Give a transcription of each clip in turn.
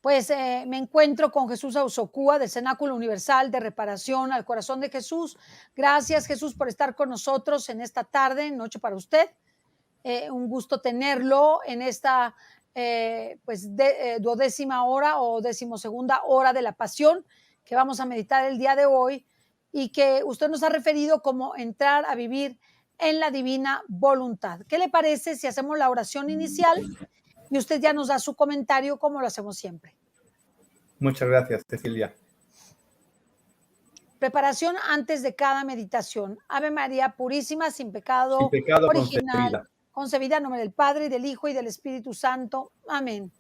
Pues me encuentro con Jesús Ausocúa del Cenáculo Universal de Reparación al Corazón de Jesús. Gracias, Jesús, por estar con nosotros en esta tarde, noche para usted. Un gusto tenerlo en esta duodécima hora o decimosegunda hora de la pasión que vamos a meditar el día de hoy y que usted nos ha referido como entrar a vivir en la divina voluntad. ¿Qué le parece si hacemos la oración inicial y usted ya nos da su comentario como lo hacemos siempre? Muchas gracias, Cecilia. Preparación antes de cada meditación. Ave María Purísima, sin Sin pecado pecado original, concebida. concebida en nombre del Padre, y del Hijo, y del Espíritu Santo. Amén.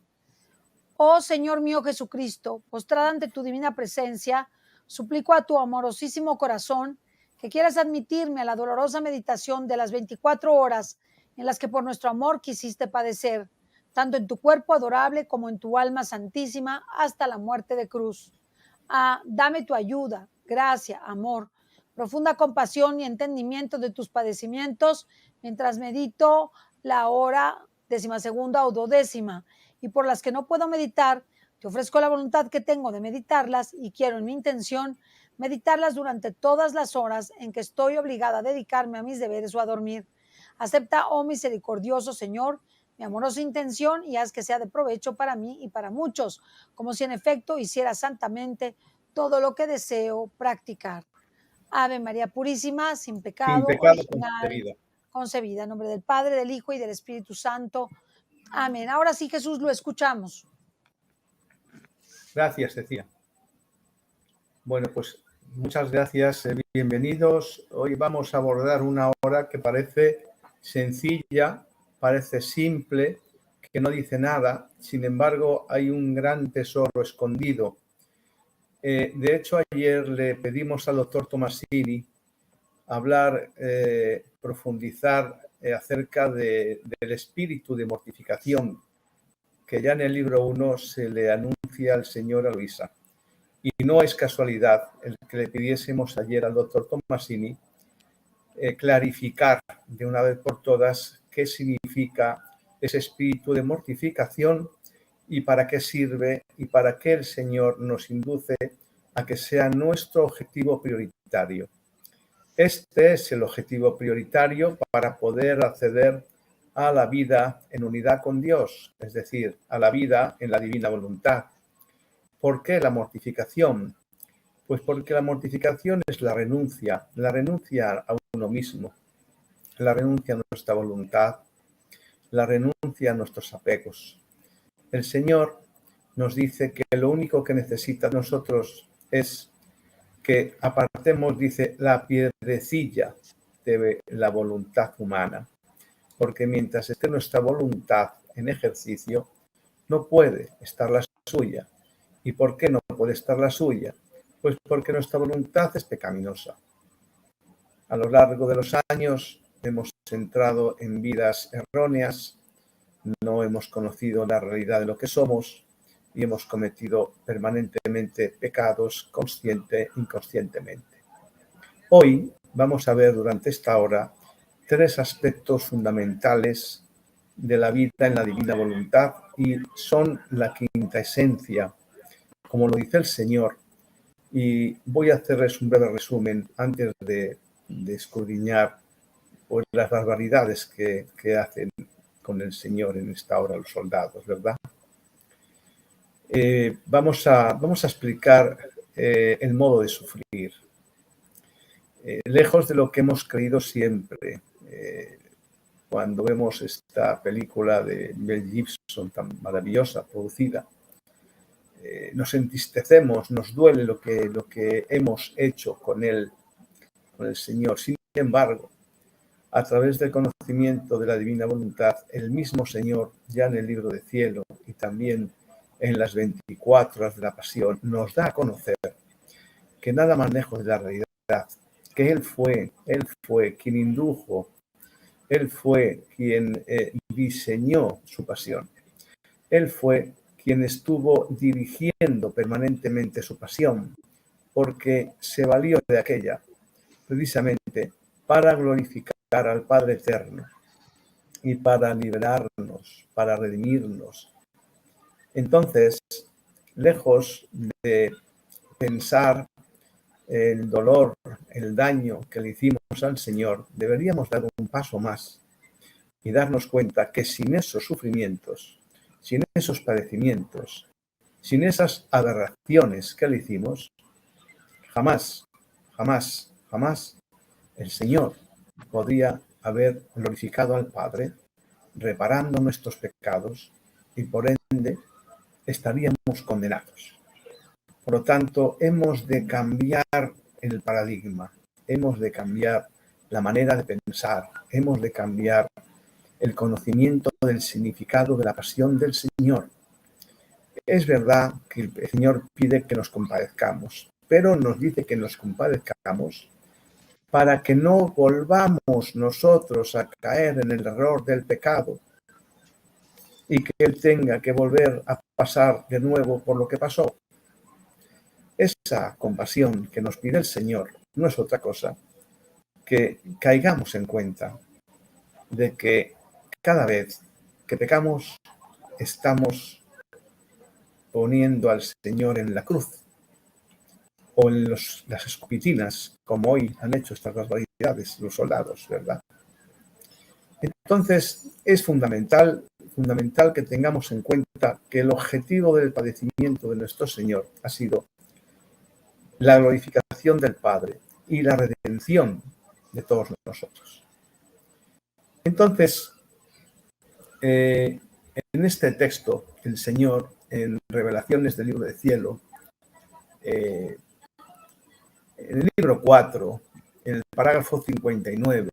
Oh Señor mío Jesucristo, postrada ante tu divina presencia, suplico a tu amorosísimo corazón que quieras admitirme a la dolorosa meditación de las 24 horas en las que por nuestro amor quisiste padecer, tanto en tu cuerpo adorable como en tu alma santísima, hasta la muerte de cruz. Dame tu ayuda, gracia, amor, profunda compasión y entendimiento de tus padecimientos mientras medito la hora decimasegunda o duodécima, y por las que no puedo meditar, te ofrezco la voluntad que tengo de meditarlas y quiero en mi intención meditarlas durante todas las horas en que estoy obligada a dedicarme a mis deberes o a dormir. Acepta, oh misericordioso Señor, mi amorosa intención y haz que sea de provecho para mí y para muchos, como si en efecto hiciera santamente todo lo que deseo practicar. Ave María Purísima, sin Sin pecado pecado original, concebida. concebida en nombre del Padre, del Hijo y del Espíritu Santo. Amén. Ahora sí, Jesús, lo escuchamos. Gracias, Cecilia. Bueno, pues muchas gracias, bienvenidos. Hoy vamos a abordar una hora que parece sencilla, parece simple, que no dice nada. Sin embargo, hay un gran tesoro escondido. De hecho, ayer le pedimos al doctor Tomasini hablar, profundizar acerca del espíritu de mortificación que ya en el libro 1 se le anuncia al señor a Luisa. Y no es casualidad el que le pidiésemos ayer al doctor Tomasini clarificar de una vez por todas qué significa ese espíritu de mortificación y para qué sirve y para qué el Señor nos induce a que sea nuestro objetivo prioritario. Este es el objetivo prioritario para poder acceder a la vida en unidad con Dios, es decir, a la vida en la divina voluntad. ¿Por qué la mortificación? Pues porque la mortificación es la renuncia a uno mismo, la renuncia a nuestra voluntad, la renuncia a nuestros apegos. El Señor nos dice que lo único que necesita de nosotros es que apartemos, dice, la piedrecilla de la voluntad humana, porque mientras esté nuestra voluntad en ejercicio, no puede estar la suya. ¿Y por qué no puede estar la suya? Pues porque nuestra voluntad es pecaminosa. A lo largo de los años hemos entrado en vidas erróneas, no hemos conocido la realidad de lo que somos y hemos cometido permanentemente pecados consciente e inconscientemente. Hoy vamos a ver durante esta hora 3 aspectos fundamentales de la vida en la divina voluntad y son la quinta esencia, como lo dice el Señor. Y voy a hacerles un breve resumen antes de escudriñar pues, las barbaridades que hacen con el Señor en esta hora los soldados, ¿verdad? Vamos a explicar el modo de sufrir. Lejos de lo que hemos creído siempre, cuando vemos esta película de Mel Gibson tan maravillosa, producida, nos entristecemos, nos duele lo que hemos hecho con el Señor. Sin embargo, a través del conocimiento de la divina voluntad, el mismo Señor, ya en el libro de cielo y también en las 24 horas de la pasión, nos da a conocer que nada más lejos de la realidad, que Él fue quien indujo, Él fue quien diseñó su pasión. Él fue quien estuvo dirigiendo permanentemente su pasión, porque se valió de aquella precisamente para glorificar al Padre Eterno y para liberarnos, para redimirnos, Entonces, lejos de pensar el dolor, el daño que le hicimos al Señor, deberíamos dar un paso más y darnos cuenta que sin esos sufrimientos, sin esos padecimientos, sin esas aberraciones que le hicimos, jamás, jamás, jamás el Señor podría haber glorificado al Padre, reparando nuestros pecados y por ende estaríamos condenados. Por lo tanto, hemos de cambiar el paradigma, hemos de cambiar la manera de pensar, hemos de cambiar el conocimiento del significado de la pasión del Señor. Es verdad que el Señor pide que nos compadezcamos, pero nos dice que nos compadezcamos para que no volvamos nosotros a caer en el error del pecado y que Él tenga que volver a pasar de nuevo por lo que pasó. Esa compasión que nos pide el Señor no es otra cosa que caigamos en cuenta de que cada vez que pecamos estamos poniendo al Señor en la cruz o en las escupitinas, como hoy han hecho estas barbaridades los soldados, ¿verdad? Entonces es fundamental que tengamos en cuenta que el objetivo del padecimiento de nuestro Señor ha sido la glorificación del Padre y la redención de todos nosotros. Entonces, en este texto, el Señor, en Revelaciones del Libro del Cielo, en el libro 4, en el parágrafo 59,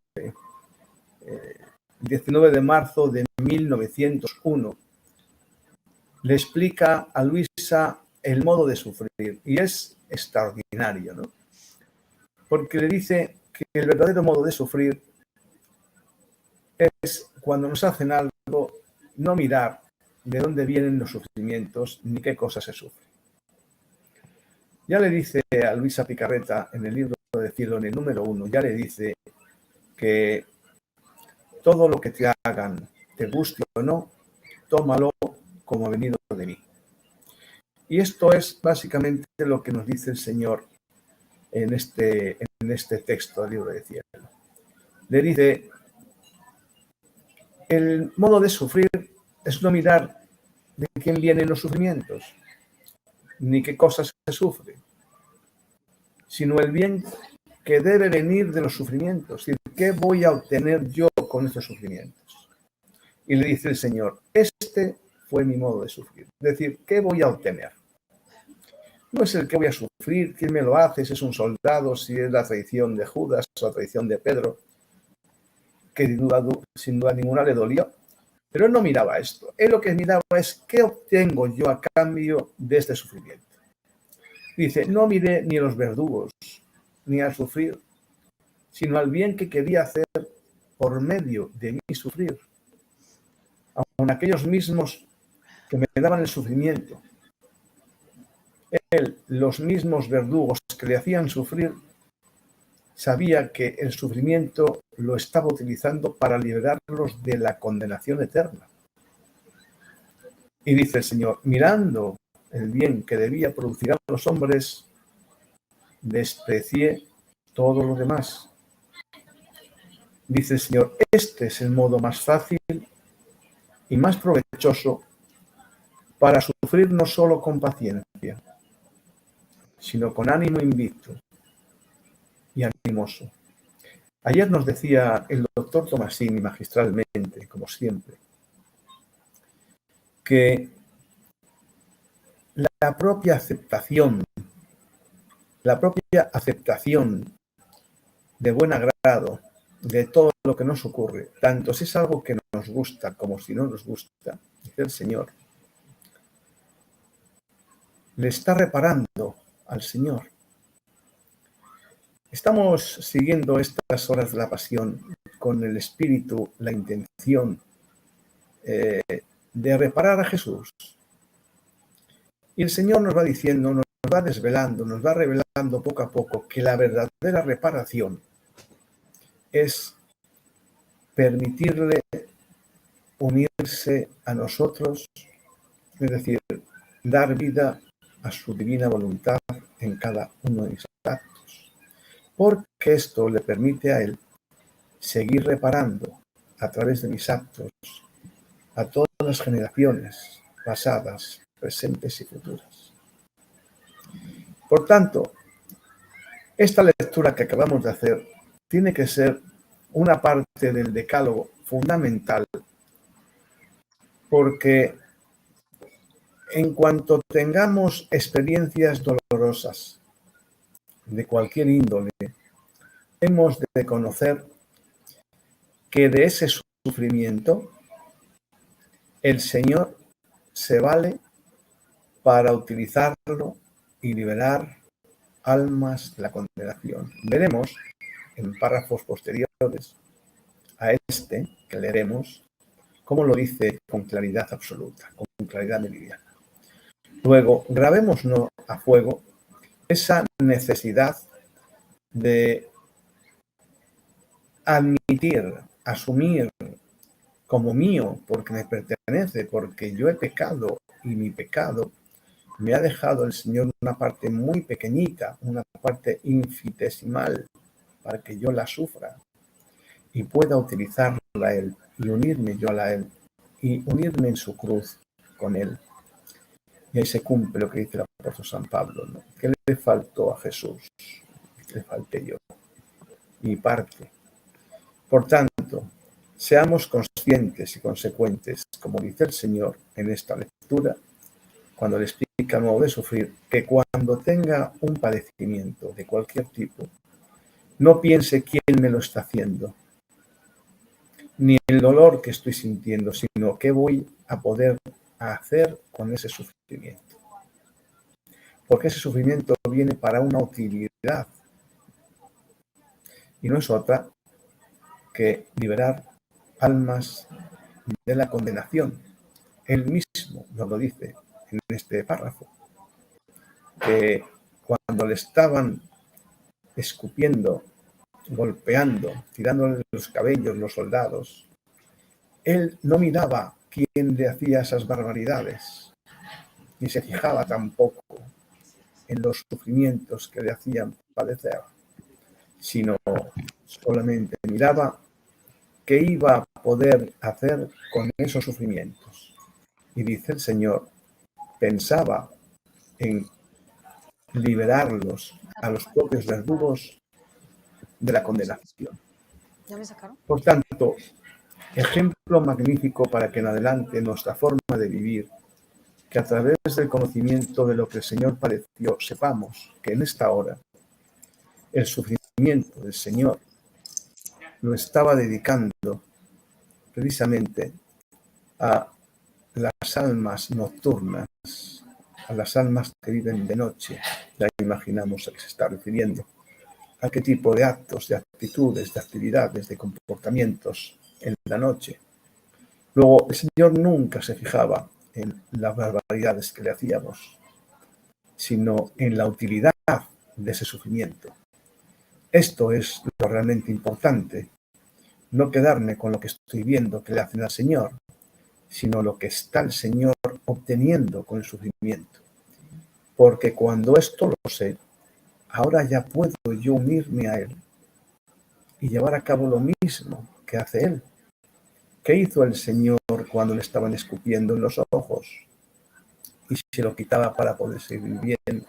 19 de marzo de 1901, le explica a Luisa el modo de sufrir, y es extraordinario, ¿no? Porque le dice que el verdadero modo de sufrir es cuando nos hacen algo, no mirar de dónde vienen los sufrimientos ni qué cosas se sufren. Ya le dice a Luisa Picarreta en el libro de Cielo, en el número 1, ya le dice que todo lo que te hagan, te guste o no, tómalo como venido de mí. Y esto es básicamente lo que nos dice el Señor en este texto del libro de Cielo. Le dice, el modo de sufrir es no mirar de quién vienen los sufrimientos, ni qué cosas se sufren, sino el bien que debe venir de los sufrimientos. Es decir, ¿qué voy a obtener yo con estos sufrimientos? Y le dice el Señor, este fue mi modo de sufrir. Es decir, ¿qué voy a obtener? No es el que voy a sufrir, quién me lo hace, si es un soldado, si es la traición de Judas o la traición de Pedro, que sin duda ninguna le dolió. Pero él no miraba esto. Él lo que miraba es qué obtengo yo a cambio de este sufrimiento. Dice, no miré ni a los verdugos, ni al sufrir, sino al bien que quería hacer por medio de mi sufrir. Aun aquellos mismos que me daban el sufrimiento, él, los mismos verdugos que le hacían sufrir, sabía que el sufrimiento lo estaba utilizando para liberarlos de la condenación eterna. Y dice el Señor, mirando el bien que debía producir a los hombres, desprecié todo lo demás. Dice el Señor, este es el modo más fácil y más provechoso para sufrir no solo con paciencia, sino con ánimo invicto y animoso. Ayer nos decía el doctor Tomasini magistralmente, como siempre, que la propia aceptación de buen agrado de todo lo que nos ocurre, tanto si es algo que nos gusta como si no nos gusta, dice el Señor, le está reparando al Señor. Estamos siguiendo estas horas de la pasión con el espíritu, la intención de reparar a Jesús. Y el Señor nos va diciendo, nos va desvelando, nos va revelando poco a poco que la verdadera reparación es permitirle unirse a nosotros es decir, dar vida a su divina voluntad en cada uno de mis actos, porque esto le permite a él seguir reparando a través de mis actos a todas las generaciones pasadas, presentes y futuras. Por tanto, esta lectura que acabamos de hacer tiene que ser una parte del decálogo fundamental, porque en cuanto tengamos experiencias dolorosas de cualquier índole, hemos de conocer que de ese sufrimiento el Señor se vale para utilizarlo y liberar almas de la condenación. Veremos en párrafos posteriores a este que leeremos cómo lo dice con claridad absoluta, con claridad meridiana. Luego, grabémonos a fuego esa necesidad de admitir, asumir como mío, porque me pertenece, porque yo he pecado y mi pecado me ha dejado el Señor una parte muy pequeñita, una parte infinitesimal, para que yo la sufra y pueda utilizarla a Él y unirme yo a Él y unirme en su cruz con Él. Y ahí se cumple lo que dice el apóstol San Pablo, ¿no? ¿Qué le faltó a Jesús? Le falté yo. Mi parte. Por tanto, seamos conscientes y consecuentes, como dice el Señor en esta lectura, cuando le explica el modo de sufrir, que cuando tenga un padecimiento de cualquier tipo, no piense quién me lo está haciendo, ni el dolor que estoy sintiendo, sino qué voy a poder hacer con ese sufrimiento. Porque ese sufrimiento viene para una utilidad y no es otra que liberar almas de la condenación. Él mismo nos lo dice en este párrafo, que cuando le estaban escupiendo, golpeando, tirándole los cabellos los soldados, él no miraba quién le hacía esas barbaridades, ni se fijaba tampoco en los sufrimientos que le hacían padecer, sino solamente miraba qué iba a poder hacer con esos sufrimientos. Y dice el Señor, pensaba en liberarlos a los propios verdugos de la condenación. ¿Ya me sacaron? Por tanto, ejemplo magnífico para que en adelante nuestra forma de vivir, que a través del conocimiento de lo que el Señor padeció, sepamos que en esta hora el sufrimiento del Señor lo estaba dedicando precisamente a las almas nocturnas, a las almas que viven de noche. Ya imaginamos a qué se está refiriendo, a qué tipo de actos, de actitudes, de actividades, de comportamientos en la noche. Luego, el Señor nunca se fijaba en las barbaridades que le hacíamos, sino en la utilidad de ese sufrimiento. Esto es lo realmente importante, no quedarme con lo que estoy viendo que le hacen al Señor, sino lo que está el Señor obteniendo con el sufrimiento. Porque cuando esto lo sé, ahora ya puedo yo unirme a Él y llevar a cabo lo mismo que hace Él. ¿Qué hizo el Señor cuando le estaban escupiendo en los ojos? Y se lo quitaba para poder seguir bien.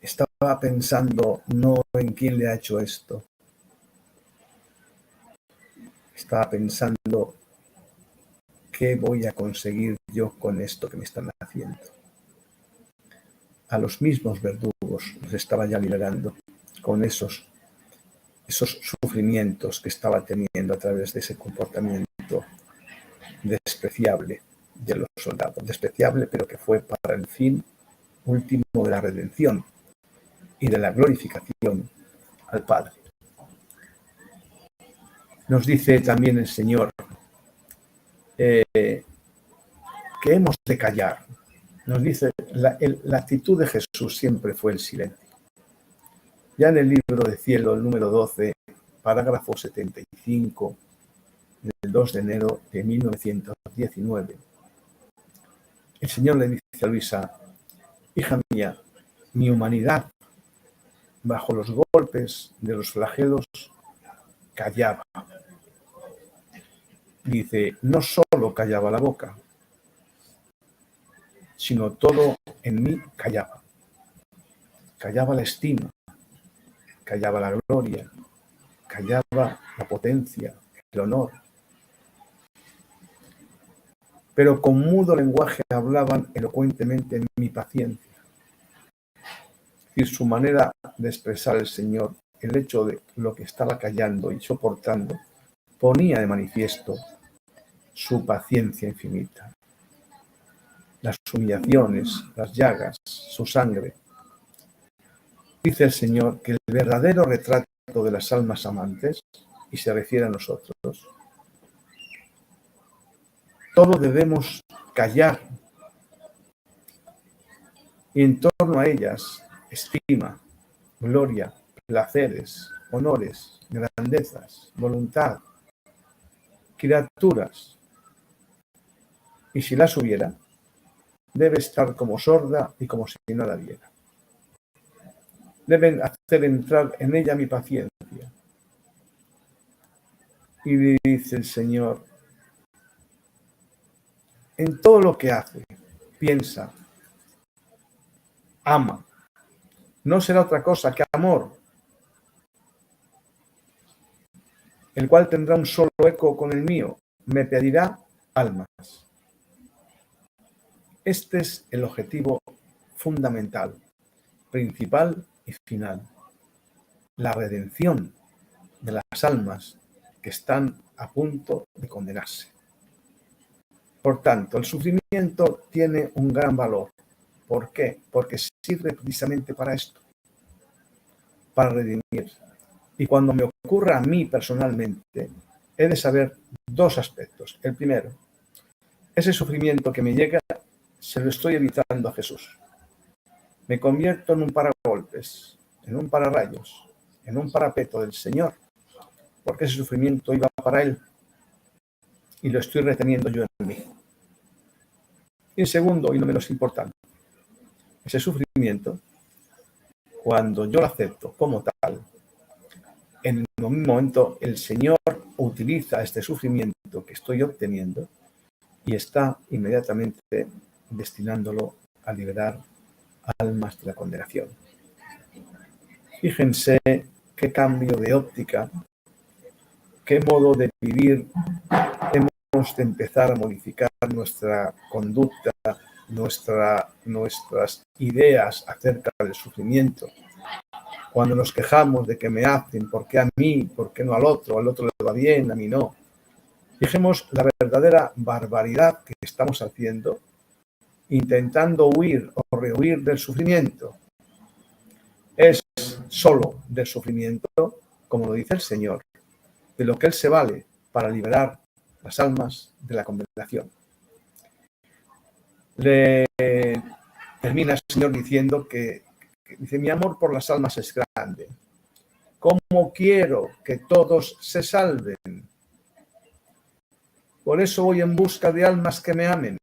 Estaba pensando no en quién le ha hecho esto. Estaba pensando qué voy a conseguir yo con esto que me están haciendo. A los mismos verdugos los estaba ya liberando con esos sufrimientos que estaba teniendo a través de ese comportamiento despreciable de los soldados. Despreciable, pero que fue para el fin último de la redención y de la glorificación al Padre. Nos dice también el Señor que hemos de callar. Nos dice, la actitud de Jesús siempre fue el silencio. Ya en el libro de Cielo, el número 12, parágrafo 75, del 2 de enero de 1919, El Señor le dice a Luisa: hija mía, mi humanidad, bajo los golpes de los flagelos, callaba. Dice, no solo callaba la boca, sino todo en mí callaba. Callaba la estima, callaba la gloria, callaba la potencia, el honor. Pero con mudo lenguaje hablaban elocuentemente en mi paciencia. Y su manera de expresar el Señor, el hecho de lo que estaba callando y soportando, ponía de manifiesto su paciencia infinita. Las humillaciones, las llagas, su sangre. Dice el Señor que el verdadero retrato de las almas amantes, y se refiere a nosotros, todos debemos callar y en torno a ellas estima, gloria, placeres, honores, grandezas, voluntad, criaturas. Y si las hubiera, debe estar como sorda y como si no la viera. Deben hacer entrar en ella mi paciencia. Y dice el Señor, en todo lo que hace, piensa, ama. No será otra cosa que amor, el cual tendrá un solo eco con el mío. Me pedirá almas. Este es el objetivo fundamental, principal y final. La redención de las almas que están a punto de condenarse. Por tanto, el sufrimiento tiene un gran valor. ¿Por qué? Porque sirve precisamente para esto, para redimir. Y cuando me ocurra a mí personalmente, he de saber dos aspectos. El primero, ese sufrimiento que me llega, se lo estoy evitando a Jesús. Me convierto en un paragolpes, en un pararrayos, en un parapeto del Señor, porque ese sufrimiento iba para Él y lo estoy reteniendo yo en mí. Y en segundo, y no menos importante, ese sufrimiento, cuando yo lo acepto como tal, en un momento el Señor utiliza este sufrimiento que estoy obteniendo y está inmediatamente destinándolo a liberar almas de la condenación. Fíjense qué cambio de óptica, qué modo de vivir. Hemos de empezar a modificar nuestra conducta, nuestras ideas acerca del sufrimiento. Cuando nos quejamos de que me hacen, ¿por qué a mí? ¿Por qué no al otro le va bien, a mí no? Fijemos la verdadera barbaridad que estamos haciendo, intentando huir o rehuir del sufrimiento. Es solo del sufrimiento, como lo dice el Señor, de lo que Él se vale para liberar las almas de la condenación. Le termina el Señor diciendo que dice, mi amor por las almas es grande. ¿Cómo quiero que todos se salven? Por eso voy en busca de almas que me amen.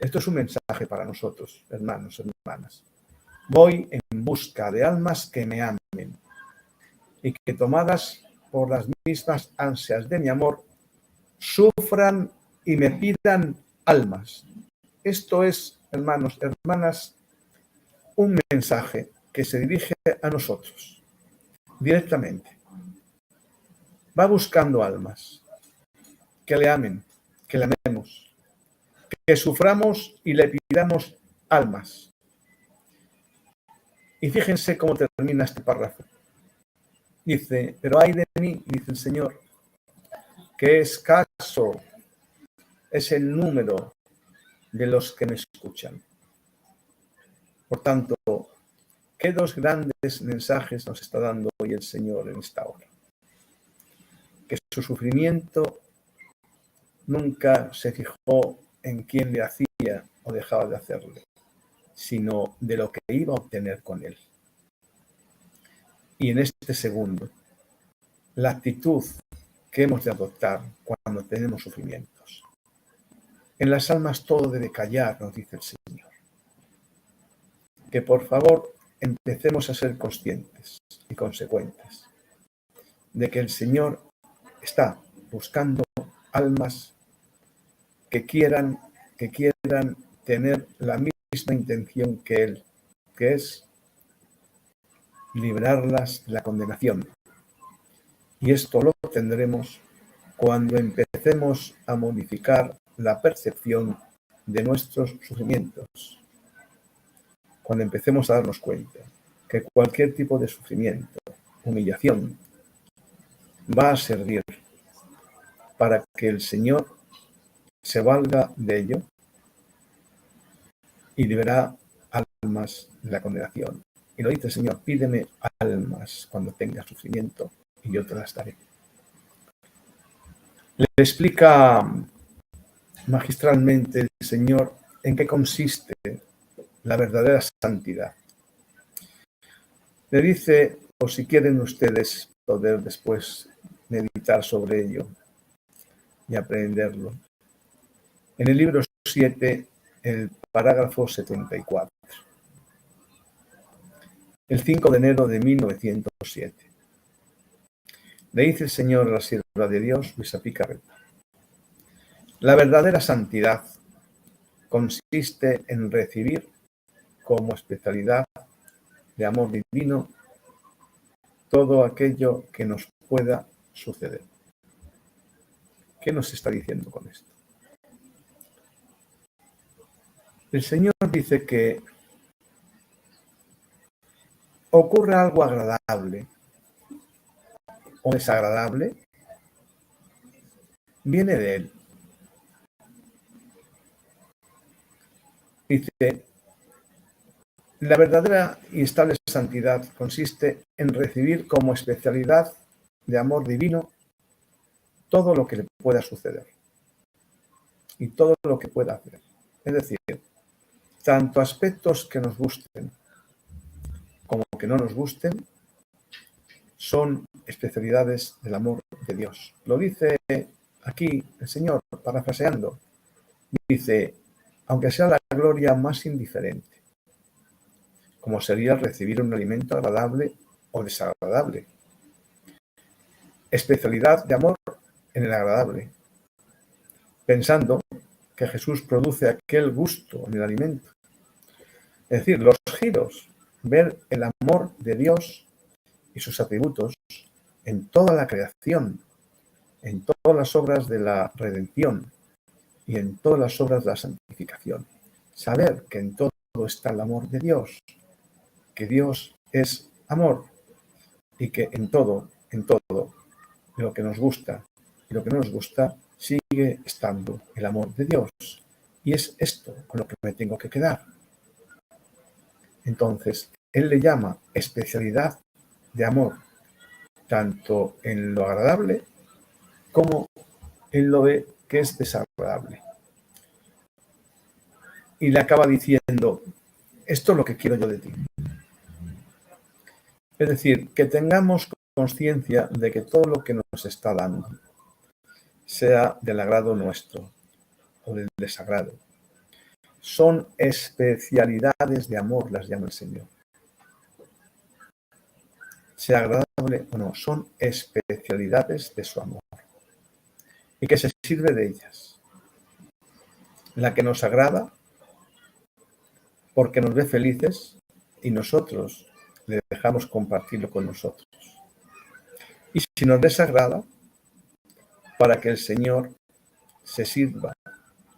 Esto es un mensaje para nosotros, hermanos, hermanas. Voy en busca de almas que me amen y que tomadas por las mismas ansias de mi amor, sufran y me pidan almas. Esto es, hermanos, hermanas, un mensaje que se dirige a nosotros directamente. Va buscando almas que le amen, que le amemos, que suframos y le pidamos almas. Y fíjense cómo termina este párrafo. Dice, pero ay de mí, dice el Señor, que escaso es el número de los que me escuchan. Por tanto, ¿qué dos grandes mensajes nos está dando hoy el Señor en esta hora? Que su sufrimiento nunca se fijó en quién le hacía o dejaba de hacerle, sino de lo que iba a obtener con él. Y en este segundo, la actitud que hemos de adoptar cuando tenemos sufrimientos. En las almas todo debe callar, nos dice el Señor. Que por favor empecemos a ser conscientes y consecuentes de que el Señor está buscando almas que quieran tener la misma intención que Él, que es librarlas de la condenación. Y esto lo tendremos cuando empecemos a modificar la percepción de nuestros sufrimientos. Cuando empecemos a darnos cuenta que cualquier tipo de sufrimiento, humillación, va a servir para que el Señor se valga de ello y libera almas de la condenación. Y lo dice el Señor: pídeme almas cuando tengas sufrimiento y yo te las daré. Le explica magistralmente el Señor en qué consiste la verdadera santidad. Le dice, o si quieren ustedes poder después meditar sobre ello y aprenderlo, en el libro 7, el parágrafo 74, el 5 de enero de 1907. Le dice el Señor a la sierva de Dios, Luisa Picarreta: la verdadera santidad consiste en recibir como especialidad de amor divino todo aquello que nos pueda suceder. ¿Qué nos está diciendo con esto? El Señor dice que ocurre algo agradable o desagradable, viene de Él. Dice, la verdadera y estable santidad consiste en recibir como especialidad de amor divino todo lo que le pueda suceder y todo lo que pueda hacer. Es decir, tanto aspectos que nos gusten como que no nos gusten son especialidades del amor de Dios. Lo dice aquí el Señor, parafraseando. Dice, aunque sea la gloria más indiferente, como sería recibir un alimento agradable o desagradable. Especialidad de amor en el agradable, pensando que Jesús produce aquel gusto en el alimento. Es decir, los giros, ver el amor de Dios y sus atributos en toda la creación, en todas las obras de la redención y en todas las obras de la santificación. Saber que en todo está el amor de Dios, que Dios es amor y que en todo, lo que nos gusta y lo que no nos gusta, sigue estando el amor de Dios. Y es esto con lo que me tengo que quedar. Entonces, Él le llama especialidad de amor, tanto en lo agradable como en lo que es desagradable. Y le acaba diciendo, esto es lo que quiero yo de ti. Es decir, que tengamos conciencia de que todo lo que nos está dando, sea del agrado nuestro o del desagrado, son especialidades de amor, las llama el Señor. Sea agradable o no, son especialidades de su amor. Y que se sirve de ellas. La que nos agrada, porque nos ve felices y nosotros le dejamos compartirlo con nosotros. Y si nos desagrada, para que el Señor se sirva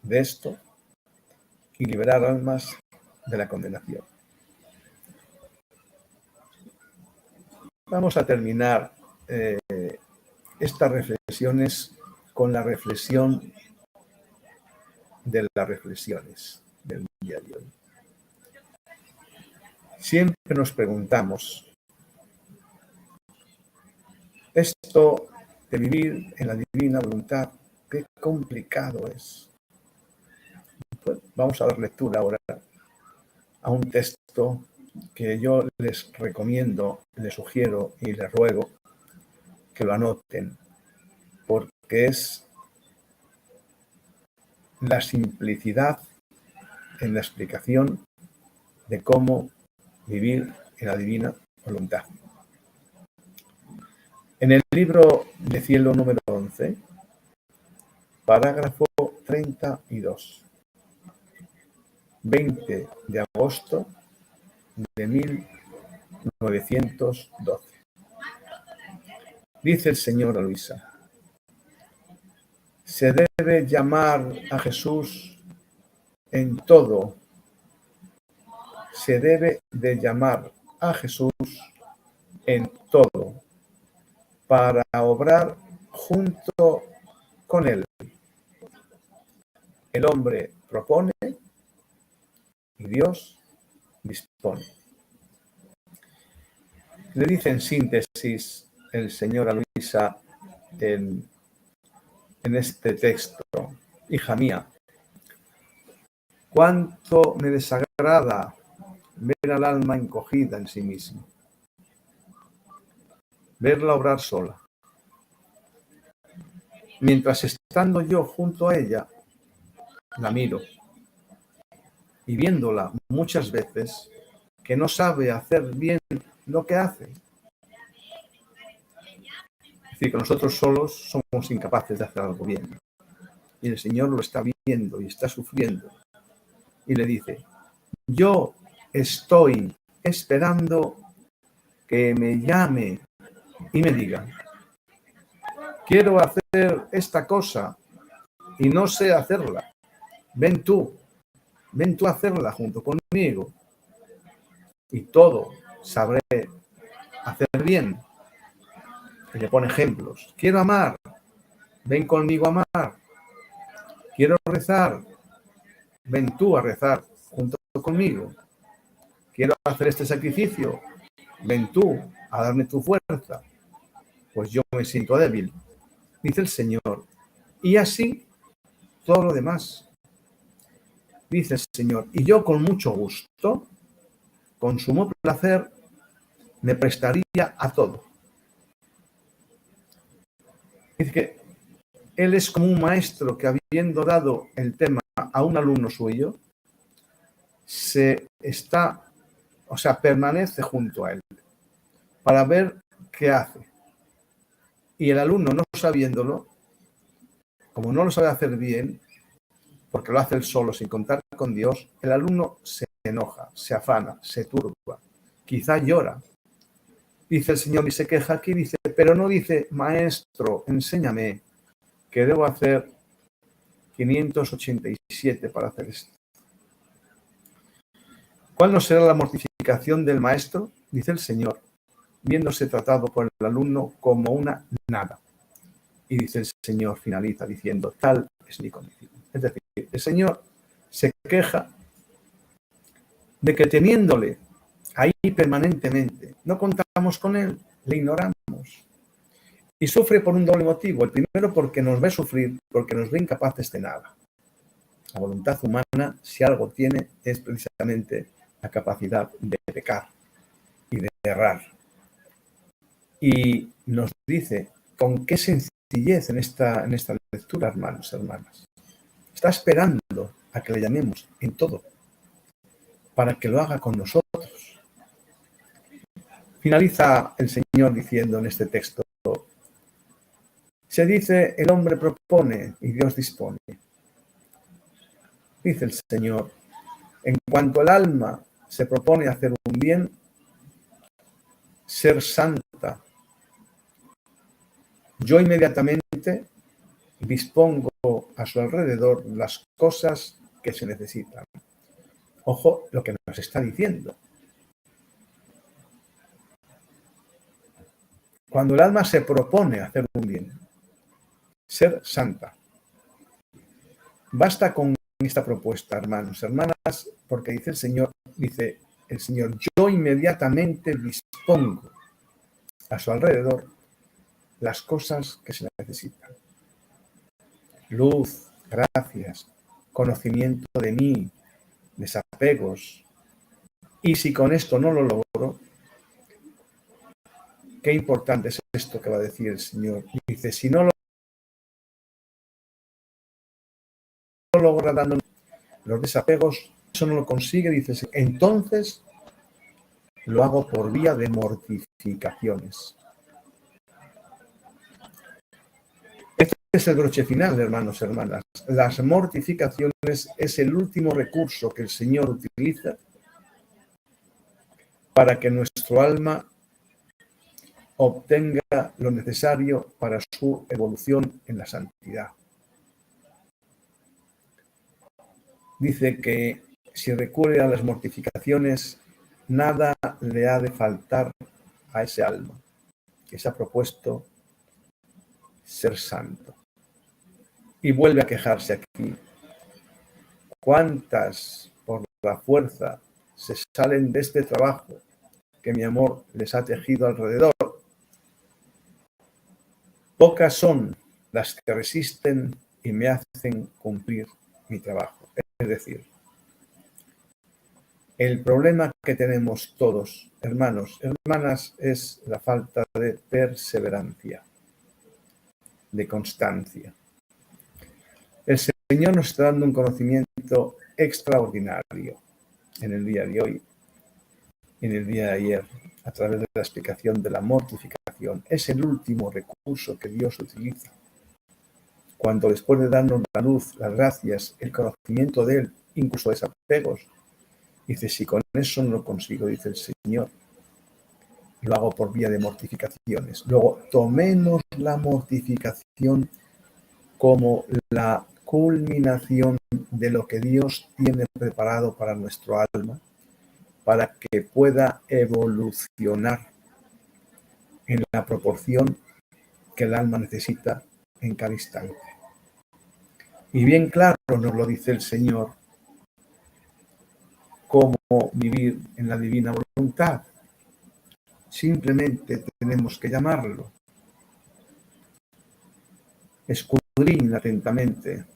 de esto y liberar almas de la condenación. Vamos a terminar estas reflexiones con la reflexión de las reflexiones del día de hoy. Siempre nos preguntamos, esto de vivir en la divina voluntad, qué complicado es. Pues vamos a dar lectura ahora a un texto que yo les recomiendo, les sugiero y les ruego que lo anoten, porque es la simplicidad en la explicación de cómo vivir en la divina voluntad. En el libro de Cielo número 11, parágrafo 32, 20 de agosto de 1912. Dice el señor a Luisa: se debe llamar a Jesús en todo. Se debe de llamar a Jesús en todo para obrar junto con él. El hombre propone y Dios dispone. Le dice en síntesis el señor a Luisa en este texto: hija mía, cuánto me desagrada ver al alma encogida en sí misma, verla obrar sola, mientras estando yo junto a ella, la miro y viéndola muchas veces que no sabe hacer bien lo que hace. Es decir, que nosotros solos somos incapaces de hacer algo bien. Y el Señor lo está viendo y está sufriendo. Y le dice: yo estoy esperando que me llame y me diga: quiero hacer esta cosa y no sé hacerla. Ven tú a hacerla junto conmigo y todo sabré hacer bien. Y le pone ejemplos. Quiero amar, ven conmigo a amar. Quiero rezar, ven tú a rezar junto conmigo. Quiero hacer este sacrificio, ven tú a darme tu fuerza, pues yo me siento débil, dice el Señor. Y así todo lo demás. Dice el Señor: y yo con mucho gusto, con sumo placer, me prestaría a todo. Dice que Él es como un maestro que, habiendo dado el tema a un alumno suyo, permanece junto a él para ver qué hace. Y el alumno, no sabiéndolo, como no lo sabe hacer bien, porque lo hace él solo sin contar con Dios, el alumno se enoja, se afana, se turba, quizá llora. Dice el Señor y se queja aquí, dice, pero no dice: maestro, enséñame, que debo hacer 587 para hacer esto. ¿Cuál no será la mortificación del maestro? Dice el Señor, viéndose tratado por el alumno como una nada. Y dice el Señor, finaliza diciendo: tal es mi condición. Es decir, el Señor se queja de que teniéndole ahí permanentemente, no contamos con él, le ignoramos. Y sufre por un doble motivo. El primero, porque nos ve sufrir, porque nos ve incapaces de nada. La voluntad humana, si algo tiene, es precisamente la capacidad de pecar y de errar. Y nos dice con qué sencillez en esta lectura, hermanos, hermanas. Está esperando a que le llamemos en todo, para que lo haga con nosotros. Finaliza el Señor diciendo en este texto: se dice, el hombre propone y Dios dispone. Dice el Señor: en cuanto el alma se propone hacer un bien, ser santa, yo inmediatamente dispongo a su alrededor las cosas que se necesitan. Ojo lo que nos está diciendo. Cuando el alma se propone hacer un bien, ser santa, basta con esta propuesta, hermanos, hermanas, porque dice el Señor, yo inmediatamente dispongo a su alrededor las cosas que se necesitan. Luz, gracias, conocimiento de mí, desapegos. Y si con esto no lo logro, qué importante es esto que va a decir el Señor. Dice, si no lo ahora dándonos los desapegos, eso no lo consigue, dices, entonces lo hago por vía de mortificaciones. Este es el broche final, hermanos, hermanas. Las mortificaciones es el último recurso que el Señor utiliza para que nuestro alma obtenga lo necesario para su evolución en la santidad. Dice que si recurre a las mortificaciones, nada le ha de faltar a ese alma que se ha propuesto ser santo. Y vuelve a quejarse aquí. ¿Cuántas por la fuerza se salen de este trabajo que mi amor les ha tejido alrededor? Pocas son las que resisten y me hacen cumplir mi trabajo. Es decir, el problema que tenemos todos, hermanos, hermanas, es la falta de perseverancia, de constancia. El Señor nos está dando un conocimiento extraordinario en el día de hoy, en el día de ayer, a través de la explicación de la mortificación. Es el último recurso que Dios utiliza. Cuando después de darnos la luz, las gracias, el conocimiento de Él, incluso desapegos, dice, si con eso no lo consigo, dice el Señor, lo hago por vía de mortificaciones. Luego, tomemos la mortificación como la culminación de lo que Dios tiene preparado para nuestro alma, para que pueda evolucionar en la proporción que el alma necesita en cada instante. Y bien claro nos lo dice el Señor, cómo vivir en la divina voluntad. Simplemente tenemos que llamarlo. Escudriña atentamente.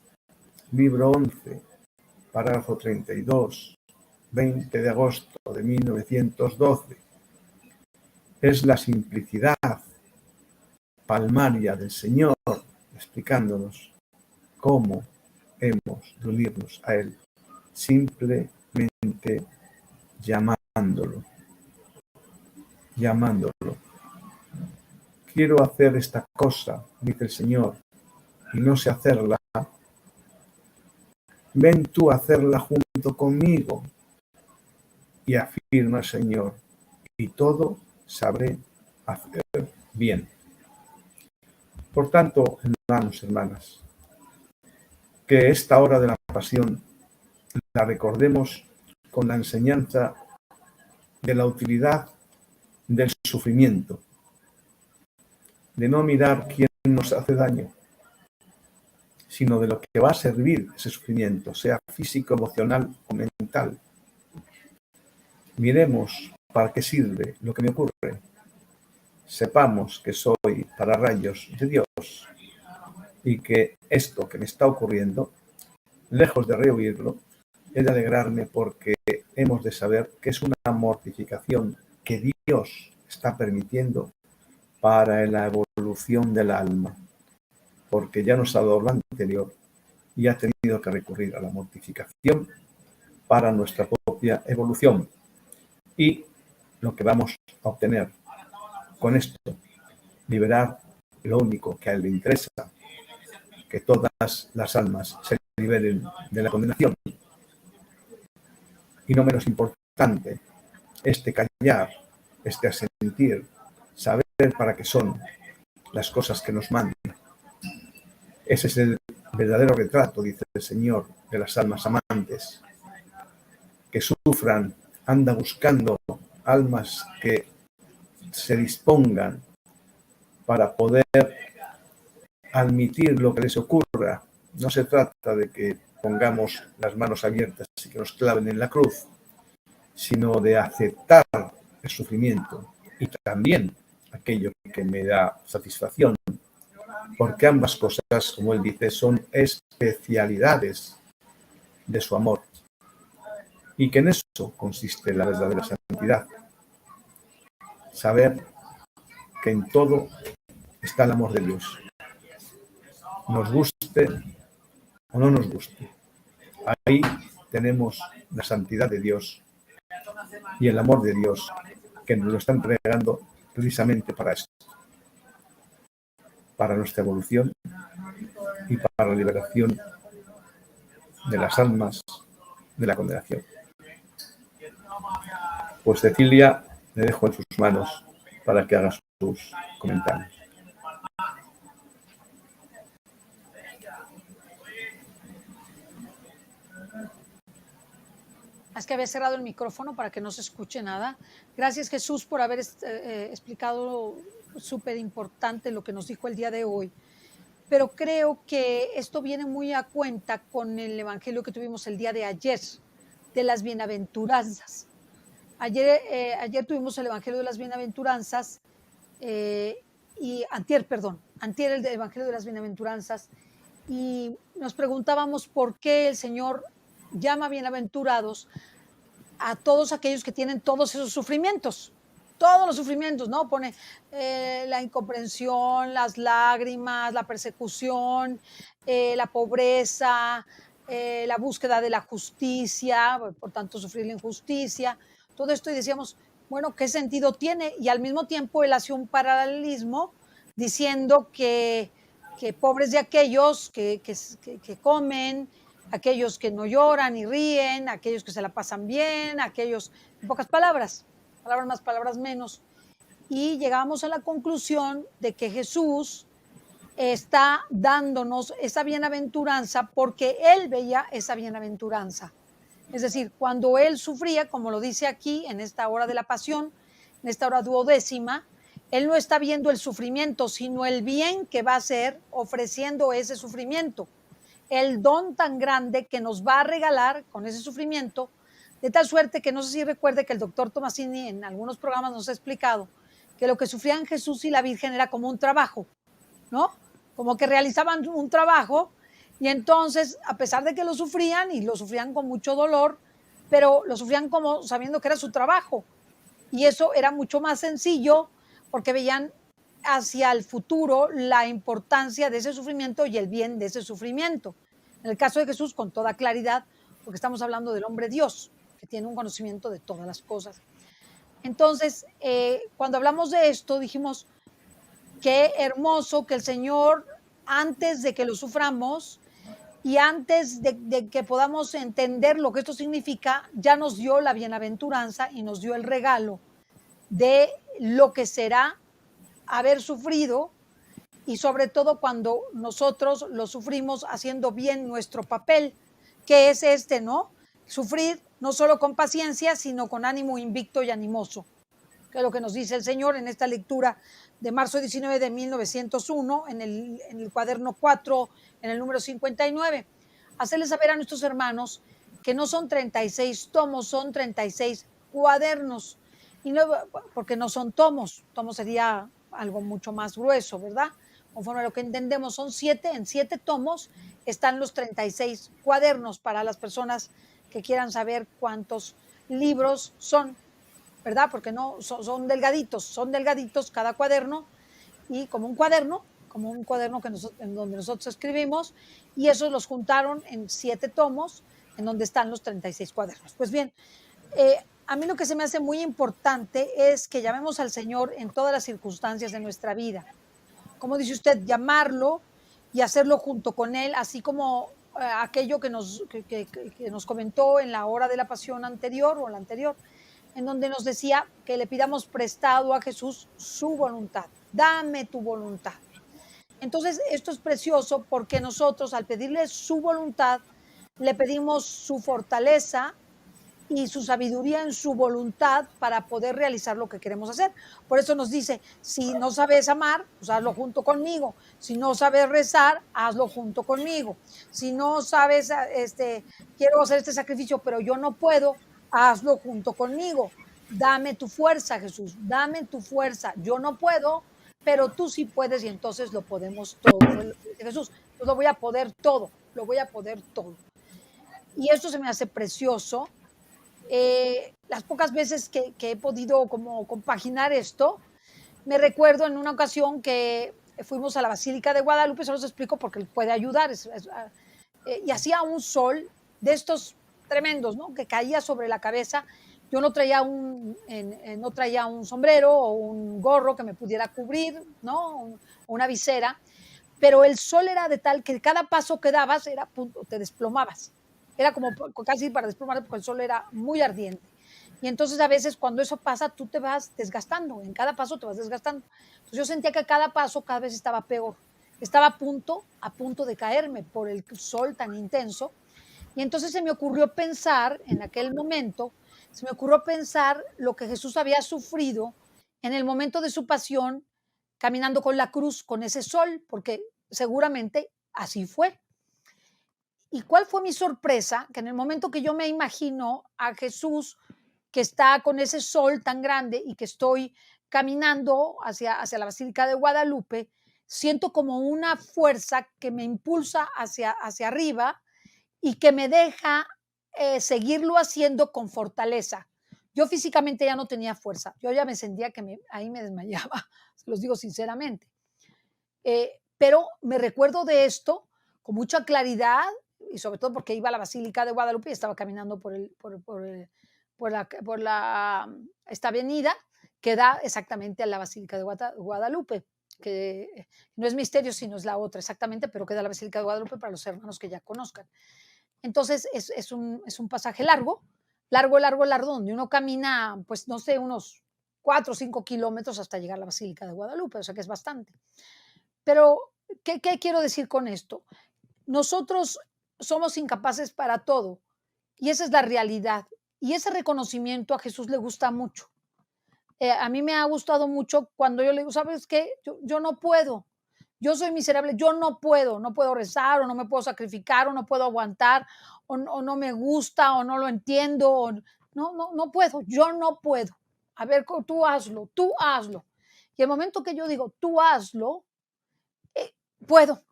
Libro 11, parágrafo 32, 20 de agosto de 1912. Es la simplicidad palmaria del Señor explicándonos cómo hemos de unirnos a Él, simplemente llamándolo. Quiero hacer esta cosa, dice el Señor, y no sé hacerla. Ven tú a hacerla junto conmigo. Y afirma el Señor, y todo sabré hacer bien. Por tanto, hermanos, hermanas, que esta hora de la pasión la recordemos con la enseñanza de la utilidad del sufrimiento, de no mirar quién nos hace daño, sino de lo que va a servir ese sufrimiento, sea físico, emocional o mental. Miremos para qué sirve lo que me ocurre. Sepamos que soy pararrayos de Dios y que esto que me está ocurriendo, lejos de rehuirlo, he de alegrarme porque hemos de saber que es una mortificación que Dios está permitiendo para la evolución del alma, porque ya nos ha dado lo anterior y ha tenido que recurrir a la mortificación para nuestra propia evolución. Y lo que vamos a obtener con esto, liberar lo único que a Él le interesa, que todas las almas se liberen de la condenación. Y no menos importante, este callar, este asentir, saber para qué son las cosas que nos mandan. Ese es el verdadero retrato, dice el Señor, de las almas amantes, que sufran, anda buscando almas que se dispongan para poder admitir lo que les ocurra. No se trata de que pongamos las manos abiertas y que nos claven en la cruz, sino de aceptar el sufrimiento y también aquello que me da satisfacción, porque ambas cosas, como él dice, son especialidades de su amor y que en eso consiste la verdadera santidad. Saber que en todo está el amor de Dios, nos guste o no nos guste. Ahí tenemos la santidad de Dios y el amor de Dios que nos lo está entregando precisamente para esto, para nuestra evolución y para la liberación de las almas de la condenación. Pues Cecilia, le dejo en sus manos para que haga sus comentarios. Es que había cerrado el micrófono para que no se escuche nada. Gracias, Jesús, por haber explicado súper importante lo que nos dijo el día de hoy. Pero creo que esto viene muy a cuenta con el evangelio que tuvimos el día de ayer, de las bienaventuranzas. Ayer tuvimos el evangelio de las bienaventuranzas y antier el evangelio de las bienaventuranzas, y nos preguntábamos por qué el Señor llama bienaventurados a todos aquellos que tienen todos esos sufrimientos, todos los sufrimientos, ¿no? Pone la incomprensión, las lágrimas, la persecución, la pobreza, la búsqueda de la justicia, por tanto sufrir la injusticia, todo esto, y decíamos, bueno, ¿qué sentido tiene? Y al mismo tiempo él hace un paralelismo diciendo que pobres de aquellos que comen, aquellos que no lloran y ríen, aquellos que se la pasan bien, aquellos, en pocas palabras, palabras más, palabras menos. Y llegamos a la conclusión de que Jesús está dándonos esa bienaventuranza porque Él veía esa bienaventuranza. Es decir, cuando Él sufría, como lo dice aquí, en esta hora de la pasión, en esta hora duodécima, Él no está viendo el sufrimiento, sino el bien que va a hacer ofreciendo ese sufrimiento. El don tan grande que nos va a regalar con ese sufrimiento, de tal suerte que no sé si recuerde que el doctor Tomasini en algunos programas nos ha explicado que lo que sufrían Jesús y la Virgen era como un trabajo, ¿no? Como que realizaban un trabajo y entonces, a pesar de que lo sufrían y lo sufrían con mucho dolor, pero lo sufrían como sabiendo que era su trabajo. Y eso era mucho más sencillo porque veían hacia el futuro la importancia de ese sufrimiento y el bien de ese sufrimiento. En el caso de Jesús, con toda claridad, porque estamos hablando del hombre Dios, que tiene un conocimiento de todas las cosas. Entonces, cuando hablamos de esto, dijimos, qué hermoso que el Señor, antes de que lo suframos y antes de que podamos entender lo que esto significa, ya nos dio la bienaventuranza y nos dio el regalo de lo que será haber sufrido, y sobre todo cuando nosotros lo sufrimos haciendo bien nuestro papel, que es este, ¿no? Sufrir no solo con paciencia, sino con ánimo invicto y animoso, que es lo que nos dice el Señor en esta lectura de marzo 19 de 1901, en el cuaderno 4, en el número 59. Hacerles saber a nuestros hermanos que no son 36 tomos, son 36 cuadernos, y no, porque no son tomos sería algo mucho más grueso, ¿verdad? Conforme a lo que entendemos, son 7, en 7 tomos están los 36 cuadernos para las personas que quieran saber cuántos libros son, ¿verdad? Porque no son delgaditos cada cuaderno, y como un cuaderno que en donde nosotros escribimos, y esos los juntaron en 7 tomos, en donde están los 36 cuadernos. Pues bien, a mí lo que se me hace muy importante es que llamemos al Señor en todas las circunstancias de nuestra vida. Como dice usted, llamarlo y hacerlo junto con Él, así como aquello que nos comentó en la hora de la pasión anterior o la anterior, en donde nos decía que le pidamos prestado a Jesús su voluntad. Dame tu voluntad. Entonces, esto es precioso porque nosotros, al pedirle su voluntad, le pedimos su fortaleza y su sabiduría en su voluntad para poder realizar lo que queremos hacer. Por eso nos dice, si no sabes amar, pues hazlo junto conmigo. Si no sabes rezar, hazlo junto conmigo. Si no sabes, quiero hacer este sacrificio, pero yo no puedo, hazlo junto conmigo. Dame tu fuerza, Jesús, dame tu fuerza. Yo no puedo, pero tú sí puedes, y entonces lo podemos todo. Jesús, yo lo voy a poder todo, lo voy a poder todo. Y esto se me hace precioso. Las pocas veces que he podido como compaginar esto, me recuerdo en una ocasión que fuimos a la Basílica de Guadalupe, se los explico porque puede ayudar, y hacía un sol de estos tremendos, ¿no? Que caía sobre la cabeza. Yo no traía no traía un sombrero o un gorro que me pudiera cubrir, ¿no? Una visera, pero el sol era de tal que cada paso que dabas era punto, te desplomabas. Era como casi para desplomarte porque el sol era muy ardiente. Y entonces a veces cuando eso pasa, tú te vas desgastando, en cada paso te vas desgastando. Entonces yo sentía que cada paso cada vez estaba peor. Estaba a punto de caerme por el sol tan intenso. Y entonces se me ocurrió pensar, en aquel momento, se me ocurrió pensar lo que Jesús había sufrido en el momento de su pasión, caminando con la cruz, con ese sol, porque seguramente así fue. ¿Y cuál fue mi sorpresa? Que en el momento que yo me imagino a Jesús que está con ese sol tan grande y que estoy caminando hacia la Basílica de Guadalupe, siento como una fuerza que me impulsa hacia arriba y que me deja seguirlo haciendo con fortaleza. Yo físicamente ya no tenía fuerza, yo ya me sentía que ahí me desmayaba, se los digo sinceramente. Pero me recuerdo de esto con mucha claridad y sobre todo porque iba a la Basílica de Guadalupe y estaba caminando esta avenida que da exactamente a la Basílica de Guadalupe, que no es Misterio, sino es la otra exactamente, pero queda la Basílica de Guadalupe para los hermanos que ya conozcan. Entonces es un pasaje largo, largo, largo, largo, donde uno camina, pues no sé, unos 4 o 5 kilómetros hasta llegar a la Basílica de Guadalupe, o sea que es bastante. Pero, ¿qué quiero decir con esto? Nosotros somos incapaces para todo y esa es la realidad. Y ese reconocimiento a Jesús le gusta mucho. A mí me ha gustado mucho cuando yo le digo, ¿sabes qué? Yo no puedo, yo soy miserable, yo no puedo rezar o no me puedo sacrificar o no puedo aguantar o no me gusta o no lo entiendo, no puedo, yo no puedo. A ver, tú hazlo, tú hazlo. Y el momento que yo digo, tú hazlo, puedo.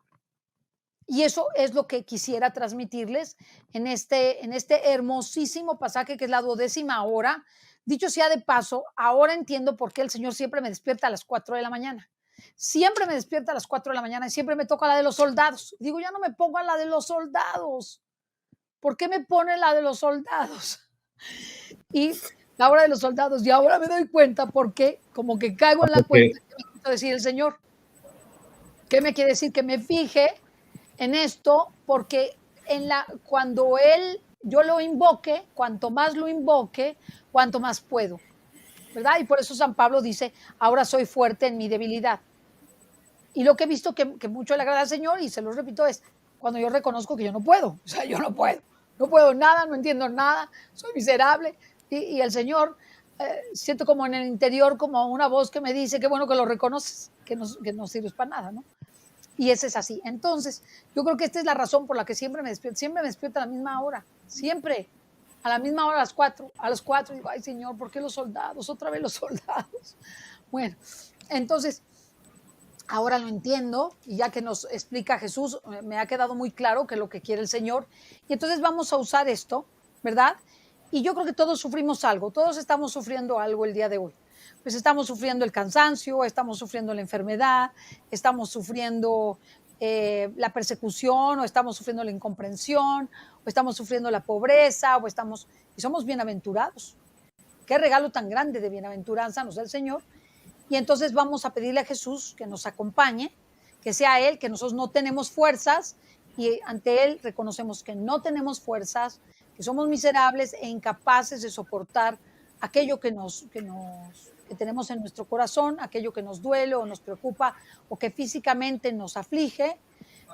Y eso es lo que quisiera transmitirles en este hermosísimo pasaje que es la 12ª hora. Dicho sea de paso, ahora entiendo por qué el Señor siempre me despierta a las 4 de la mañana. Siempre me despierta a las 4 de la mañana y siempre me toca la de los soldados. Digo, ya no me pongo a la de los soldados. ¿Por qué me pone la de los soldados? Y la hora de los soldados. Y ahora me doy cuenta porque como que caigo en la Porque cuenta que me quiso decir el Señor. ¿Qué me quiere decir? Que me fije en esto, porque cuando yo lo invoque, cuanto más lo invoque, cuanto más puedo, ¿verdad? Y por eso San Pablo dice, ahora soy fuerte en mi debilidad. Y lo que he visto que mucho le agrada al Señor, y se lo repito, es cuando yo reconozco que yo no puedo, o sea, yo no puedo nada, no entiendo nada, soy miserable, y el Señor, siento como en el interior, como una voz que me dice, qué bueno que lo reconoces, que no sirves para nada, ¿no? Y ese es así. Entonces, yo creo que esta es la razón por la que siempre me despierto a la misma hora, siempre, a la misma hora, a las 4 digo, ay Señor, ¿por qué los soldados? Otra vez los soldados. Bueno, entonces, ahora lo entiendo y ya que nos explica Jesús, me ha quedado muy claro que es lo que quiere el Señor. Y entonces vamos a usar esto, ¿verdad? Y yo creo que todos sufrimos algo, todos estamos sufriendo algo el día de hoy. Pues estamos sufriendo el cansancio, estamos sufriendo la enfermedad, estamos sufriendo la persecución, o estamos sufriendo la incomprensión, o estamos sufriendo la pobreza, y somos bienaventurados. Qué regalo tan grande de bienaventuranza nos da el Señor. Y entonces vamos a pedirle a Jesús que nos acompañe, que sea Él, que nosotros no tenemos fuerzas y ante Él reconocemos que no tenemos fuerzas, que somos miserables e incapaces de soportar aquello que tenemos en nuestro corazón, aquello que nos duele o nos preocupa o que físicamente nos aflige.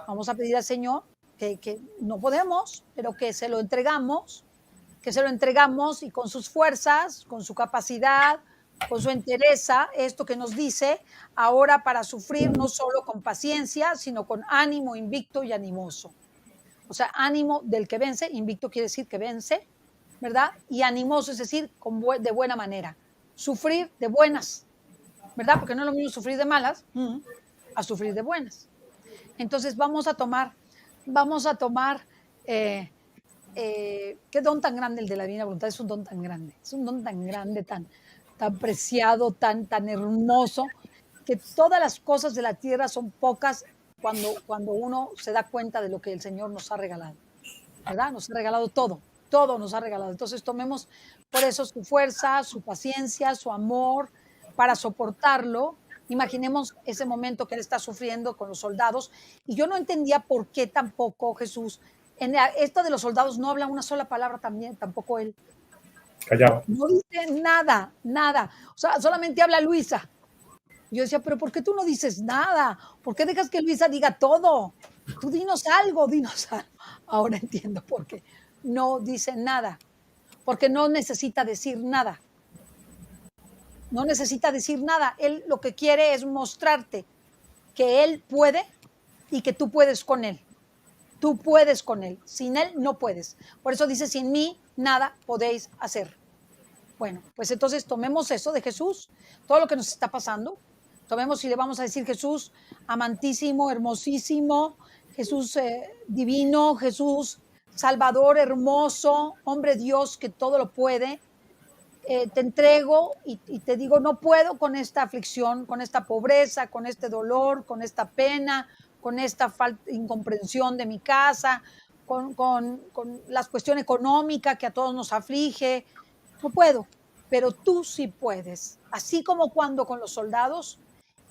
Vamos a pedir al Señor que no podemos, pero que se lo entregamos y con sus fuerzas, con su capacidad, con su entereza, esto que nos dice, ahora para sufrir no solo con paciencia, sino con ánimo invicto y animoso. O sea, ánimo del que vence, invicto quiere decir que vence, ¿verdad? Y animoso es decir, de buena manera. Sufrir de buenas, ¿verdad? Porque no es lo mismo sufrir de malas a sufrir de buenas. Entonces vamos a tomar qué don tan grande el de la divina voluntad, es un don tan grande, es un don tan grande, tan preciado, tan hermoso, que todas las cosas de la tierra son pocas cuando uno se da cuenta de lo que el Señor nos ha regalado. ¿verdad? Nos ha regalado todo, todo nos ha regalado. Entonces tomemos por eso su fuerza, su paciencia, su amor para soportarlo. Imaginemos ese momento que él está sufriendo con los soldados. Y yo no entendía por qué tampoco Jesús, esto de los soldados no habla una sola palabra también, tampoco él. Callado. No dice nada, nada. O sea, solamente habla Luisa. Yo decía, pero ¿por qué tú no dices nada? ¿Por qué dejas que Luisa diga todo? Tú dinos algo, dinos algo. Ahora entiendo por qué. No dice nada, porque no necesita decir nada. No necesita decir nada. Él lo que quiere es mostrarte que él puede y que tú puedes con él. Tú puedes con él. Sin él no puedes. Por eso dice, sin mí nada podéis hacer. Bueno, pues entonces tomemos eso de Jesús, todo lo que nos está pasando, tomemos y le vamos a decir Jesús, amantísimo, hermosísimo, Jesús divino, Jesús Salvador, hermoso, hombre Dios que todo lo puede, te entrego y te digo, no puedo con esta aflicción, con esta pobreza, con este dolor, con esta pena, con esta incomprensión de mi casa, con la cuestión económica que a todos nos aflige. No puedo, pero tú sí puedes. Así como cuando con los soldados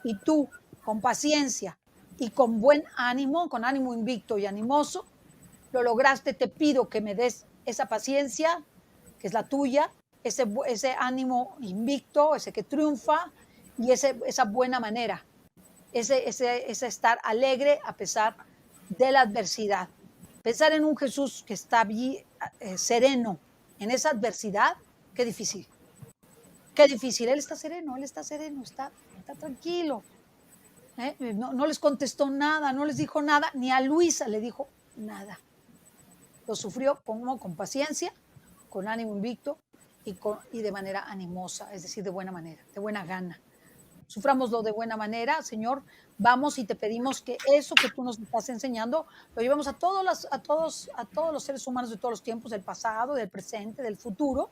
y tú con paciencia y con buen ánimo, con ánimo invicto y animoso, lo lograste, te pido que me des esa paciencia, que es la tuya, ese ánimo invicto, ese que triunfa y esa buena manera, ese estar alegre a pesar de la adversidad. Pensar en un Jesús que está sereno en esa adversidad, qué difícil, qué difícil. Él está sereno, está tranquilo. No, no les contestó nada, no les dijo nada, ni a Luisa le dijo nada. Lo sufrió con paciencia, con ánimo invicto y de manera animosa, es decir, de buena manera, de buena gana. Sufrámoslo de buena manera, Señor. Vamos y te pedimos que eso que tú nos estás enseñando lo llevemos a todos los seres humanos de todos los tiempos, del pasado, del presente, del futuro,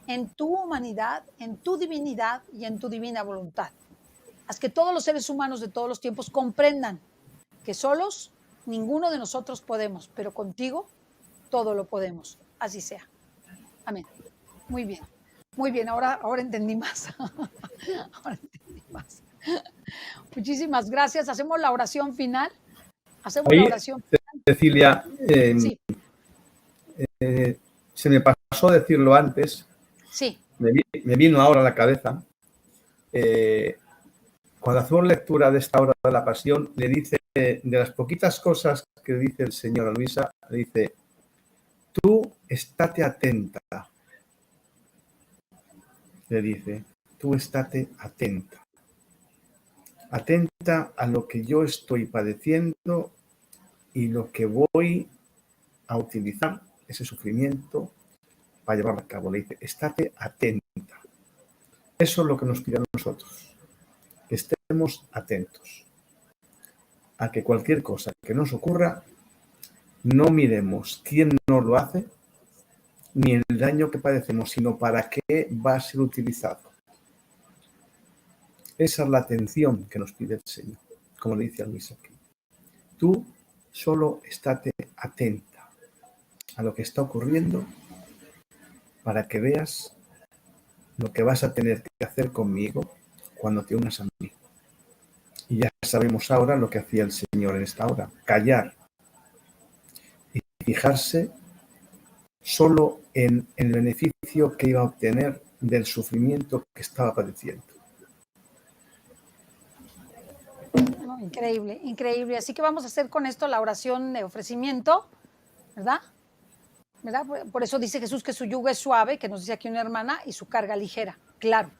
en tu humanidad, en tu divinidad y en tu divina voluntad. Haz que todos los seres humanos de todos los tiempos comprendan que solos ninguno de nosotros podemos, pero contigo todo lo podemos. Así sea. Amén. Muy bien. Muy bien, ahora entendí más. Ahora entendí más. Muchísimas gracias. Hacemos la oración final. Hacemos la Ahí, oración. Cecilia, Sí, se me pasó decirlo antes, sí, me vino ahora a la cabeza. Cuando hacemos lectura de esta hora de la pasión, le dice, de las poquitas cosas que dice el Señor a Luisa, le dice, tú estate atenta, le dice, tú estate atenta, atenta a lo que yo estoy padeciendo y lo que voy a utilizar, ese sufrimiento, para llevarlo a cabo. Le dice, estate atenta. Eso es lo que nos pide a nosotros, que estemos atentos a que cualquier cosa que nos ocurra, no miremos quién nos lo hace, ni el daño que padecemos, sino para qué va a ser utilizado. Esa es la atención que nos pide el Señor, como le dice a Luis aquí. Tú solo estate atenta a lo que está ocurriendo para que veas lo que vas a tener que hacer conmigo cuando te unas a mí. Y ya sabemos ahora lo que hacía el Señor en esta hora, callar y fijarse solo en el beneficio que iba a obtener del sufrimiento que estaba padeciendo. no, increíble, increíble. Así que vamos a hacer con esto la oración de ofrecimiento, ¿verdad? ¿Verdad? Por eso dice Jesús que su yugo es suave, que nos dice aquí una hermana, y su carga ligera. Claro,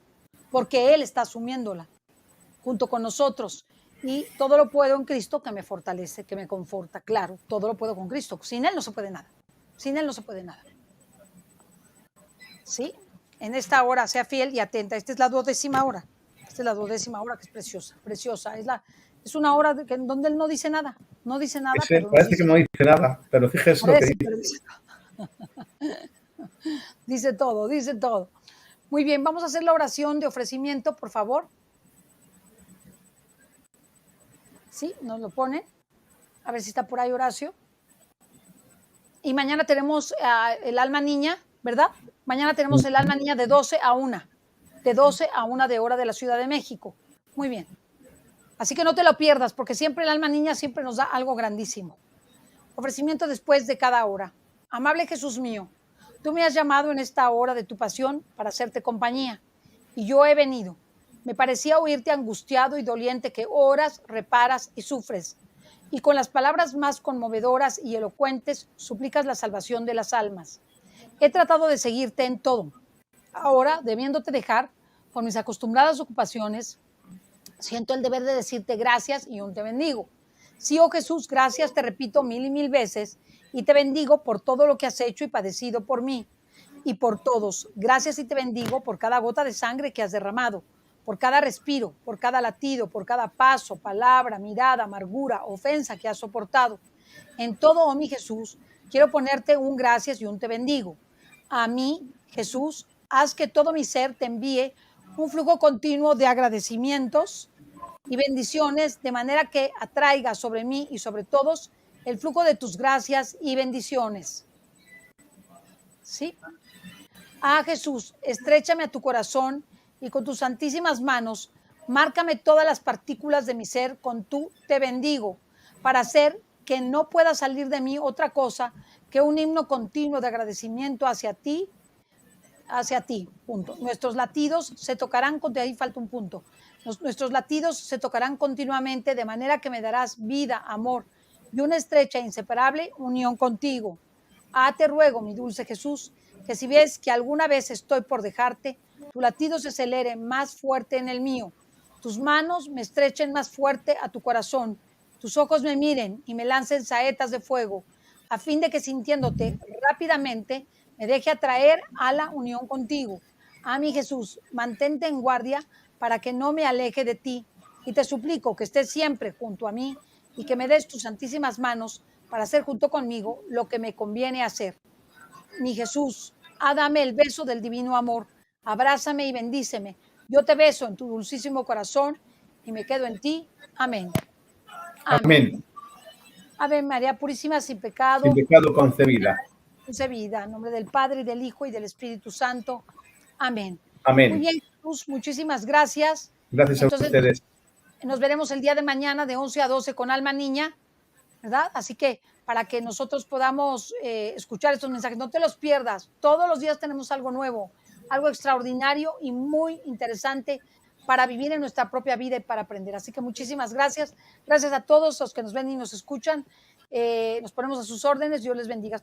porque Él está asumiéndola junto con nosotros. Y todo lo puedo en Cristo que me fortalece, que me conforta. Claro, todo lo puedo con Cristo. Sin Él no se puede nada. Sin Él no se puede nada. ¿Sí? En esta hora sea fiel y atenta. Esta es la 12ª hora. Esta es la 12ª hora que es preciosa, preciosa. Es una hora en donde Él no dice nada. No dice nada, pero nos Parece que dice. no dice nada, pero fíjese lo que Parece, dice. pero dice dice todo, dice todo. Muy bien, vamos a hacer la oración de ofrecimiento, por favor. ¿Sí? Nos lo ponen. A ver si está por ahí Horacio. Y mañana tenemos el alma niña, ¿verdad? Mañana tenemos el alma niña de 12 a 1, de 12 a 1 de hora de la Ciudad de México. Muy bien. Así que no te lo pierdas, porque siempre el alma niña siempre nos da algo grandísimo. Ofrecimiento después de cada hora. Amable Jesús mío, tú me has llamado en esta hora de tu pasión para hacerte compañía, y yo he venido. Me parecía oírte angustiado y doliente que oras, reparas y sufres, y con las palabras más conmovedoras y elocuentes suplicas la salvación de las almas. He tratado de seguirte en todo. Ahora, debiéndote dejar por mis acostumbradas ocupaciones, siento el deber de decirte gracias y aún te bendigo. Sí, oh Jesús, gracias te repito 1000 y 1000 veces, y te bendigo por todo lo que has hecho y padecido por mí y por todos. Gracias y te bendigo por cada gota de sangre que has derramado, por cada respiro, por cada latido, por cada paso, palabra, mirada, amargura, ofensa que has soportado. En todo, oh mi Jesús, quiero ponerte un gracias y un te bendigo. A mí, Jesús, haz que todo mi ser te envíe un flujo continuo de agradecimientos y bendiciones, de manera que atraiga sobre mí y sobre todos el flujo de tus gracias y bendiciones. ¿Sí? Ah, Jesús, estréchame a tu corazón y con tus santísimas manos, márcame todas las partículas de mi ser con tu te bendigo, para hacer que no pueda salir de mí otra cosa que un himno continuo de agradecimiento hacia ti, punto. Nuestros latidos se tocarán, de ahí falta un punto. Nuestros latidos se tocarán continuamente, de manera que me darás vida, amor y una estrecha e inseparable unión contigo. Ah, te ruego, mi dulce Jesús, que si ves que alguna vez estoy por dejarte, tu latido se acelere más fuerte en el mío, tus manos me estrechen más fuerte a tu corazón, tus ojos me miren y me lancen saetas de fuego, a fin de que sintiéndote rápidamente me deje atraer a la unión contigo. Ah, mi Jesús, mantente en guardia para que no me aleje de ti, y te suplico que estés siempre junto a mí y que me des tus santísimas manos para hacer junto conmigo lo que me conviene hacer. Mi Jesús, dame el beso del divino amor, abrázame y bendíceme. Yo te beso en tu dulcísimo corazón y me quedo en ti. Amén. Amén. Amén. Ave María Purísima, sin pecado. Sin pecado concebida. Concebida. En nombre del Padre, y del Hijo, y del Espíritu Santo. Amén. Amén. Muy bien, Jesús, muchísimas gracias. Gracias Entonces, a ustedes. nos veremos el día de mañana de 11 a 12 con Alma Niña, ¿verdad? Así que para que nosotros podamos escuchar estos mensajes, no te los pierdas. Todos los días tenemos algo nuevo, algo extraordinario y muy interesante para vivir en nuestra propia vida y para aprender. Así que muchísimas gracias. Gracias a todos los que nos ven y nos escuchan. Nos ponemos a sus órdenes. Dios les bendiga.